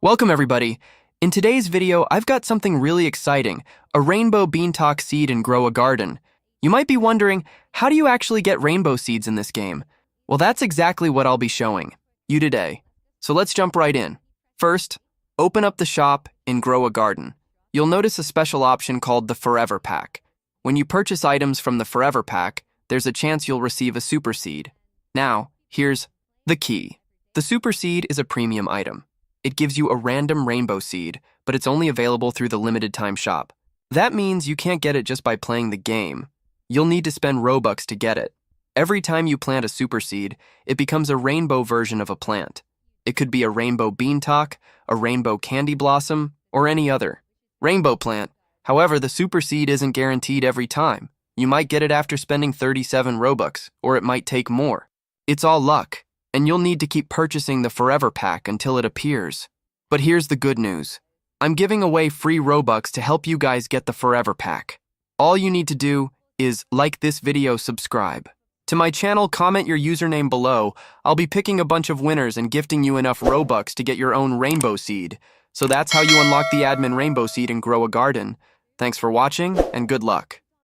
Welcome everybody. In today's video, I've got something really exciting, a rainbow beanstalk seed in Grow a Garden. You might be wondering, how do you actually get rainbow seeds in this game? Well, that's exactly what I'll be showing you today. So let's jump right in. First, open up the shop in Grow a Garden. You'll notice a special option called the Forever Pack. When you purchase items from the Forever Pack, there's a chance you'll receive a super seed. Now, here's the key. The super seed is a premium item. It gives you a random rainbow seed, but it's only available through the limited time shop. That means you can't get it just by playing the game. You'll need to spend Robux to get it. Every time you plant a super seed, it becomes a rainbow version of a plant. It could be a rainbow beanstalk, a rainbow candy blossom, or any other rainbow plant. However, the super seed isn't guaranteed every time. You might get it after spending 37 Robux, or it might take more. It's all luck, and you'll need to keep purchasing the Forever Pack until it appears. But here's the good news. I'm giving away free Robux to help you guys get the Forever Pack. All you need to do is like this video, subscribe to my channel, comment your username below. I'll be picking a bunch of winners and gifting you enough Robux to get your own rainbow seed. So that's how you unlock the admin rainbow seed and Grow a Garden. Thanks for watching, and good luck.